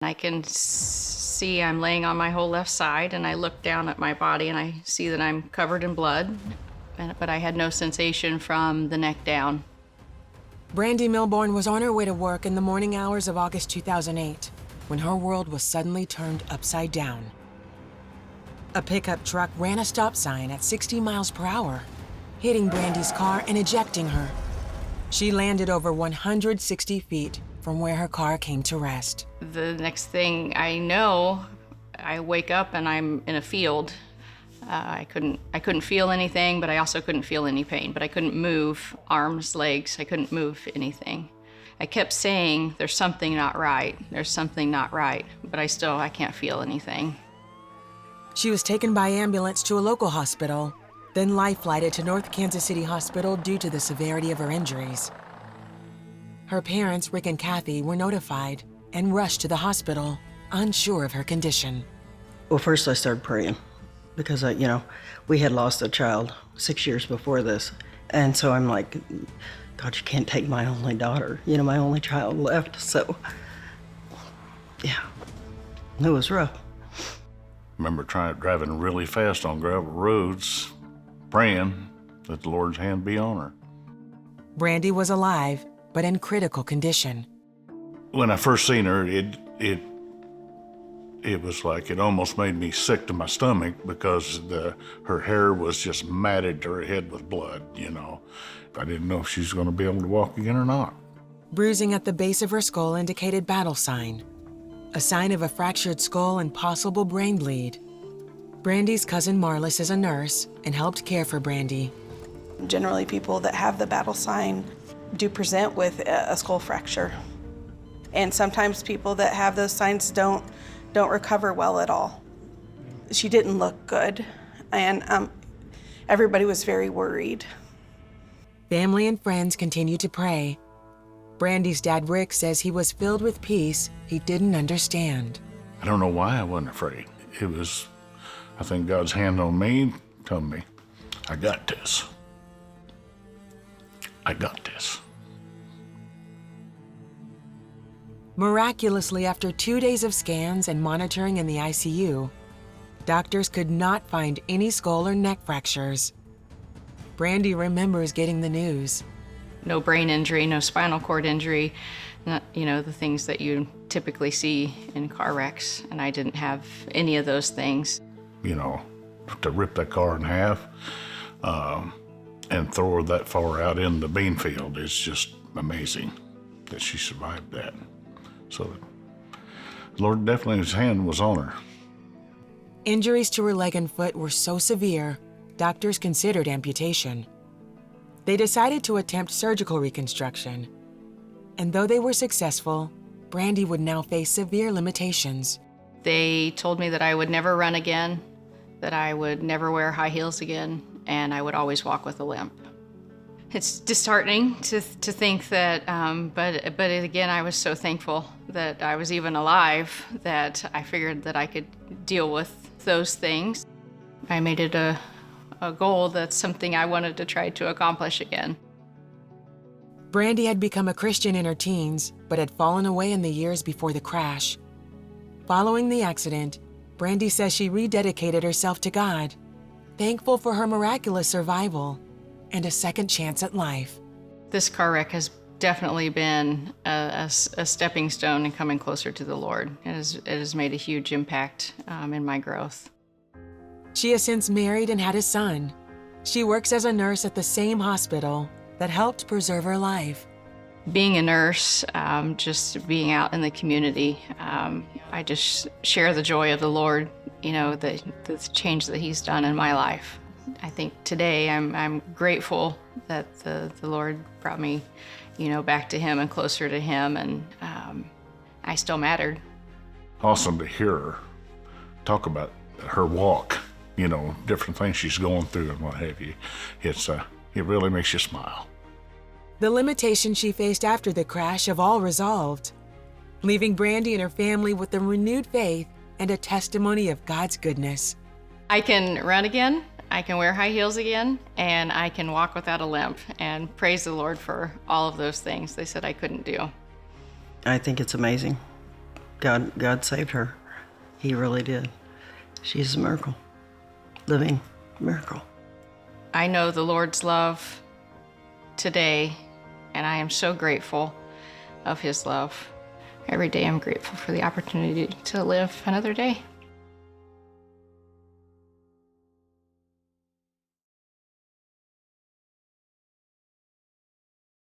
I can see I'm laying on my whole left side, and I look down at my body and I see that I'm covered in blood, but I had no sensation from the neck down. Brandi Milbourn was on her way to work in the morning hours of August 2008 when her world was suddenly turned upside down. A pickup truck ran a stop sign at 60 miles per hour, hitting Brandi's car and ejecting her. She landed over 160 feet from where her car came to rest. The next thing I know, I wake up and I'm in a field. I couldn't feel anything, but I also couldn't feel any pain. But I couldn't move arms, legs. I couldn't move anything. I kept saying, "There's something not right. There's something not right." But I can't feel anything. She was taken by ambulance to a local hospital, then life-flighted to North Kansas City Hospital due to the severity of her injuries. Her parents, Rick and Kathy, were notified and rushed to the hospital, unsure of her condition. Well, first I started praying because we had lost a child 6 years before this. And so I'm like, God, you can't take my only daughter, my only child left. So, yeah, it was rough. Remember driving really fast on gravel roads, praying that the Lord's hand be on her. Brandi was alive, but in critical condition. When I first seen her, it was like it almost made me sick to my stomach because her hair was just matted to her head with blood, I didn't know if she was going to be able to walk again or not. Bruising at the base of her skull indicated battle sign, a sign of a fractured skull and possible brain bleed. Brandi's cousin Marlis is a nurse and helped care for Brandi. Generally, people that have the battle sign do present with a skull fracture. And sometimes people that have those signs don't recover well at all. She didn't look good, and everybody was very worried. Family and friends continued to pray. Brandi's dad, Rick, says he was filled with peace he didn't understand. I don't know why I wasn't afraid. It was, I think, God's hand on me, telling me, I got this. I got this. Miraculously, after 2 days of scans and monitoring in the ICU, doctors could not find any skull or neck fractures. Brandi remembers getting the news. No brain injury, no spinal cord injury, the things that you typically see in car wrecks, and I didn't have any of those things. To rip that car in half and throw her that far out in the bean field is just amazing that she survived that. So the Lord definitely, his hand was on her. Injuries to her leg and foot were so severe, doctors considered amputation. They decided to attempt surgical reconstruction. And though they were successful, Brandi would now face severe limitations. They told me that I would never run again, that I would never wear high heels again, and I would always walk with a limp. It's disheartening to think that, but again, I was so thankful that I was even alive that I figured that I could deal with those things. I made it a goal that's something I wanted to try to accomplish again. Brandi had become a Christian in her teens, but had fallen away in the years before the crash. Following the accident, Brandi says she rededicated herself to God, thankful for her miraculous survival and a second chance at life. This car wreck has definitely been a stepping stone in coming closer to the Lord. It has made a huge impact in my growth. She has since married and had a son. She works as a nurse at the same hospital that helped preserve her life. Being a nurse, just being out in the community, I just share the joy of the Lord, the change that He's done in my life. I think today I'm grateful that the Lord brought me, back to Him and closer to Him, and I still mattered. Awesome to hear her talk about her walk, different things she's going through and what have you. It really makes you smile. The limitations she faced after the crash have all resolved, leaving Brandi and her family with a renewed faith and a testimony of God's goodness. I can run again, I can wear high heels again, and I can walk without a limp, and praise the Lord for all of those things they said I couldn't do. I think it's amazing. God saved her. He really did. She's a miracle, living miracle. I know the Lord's love today, and I am so grateful of his love. Every day I'm grateful for the opportunity to live another day.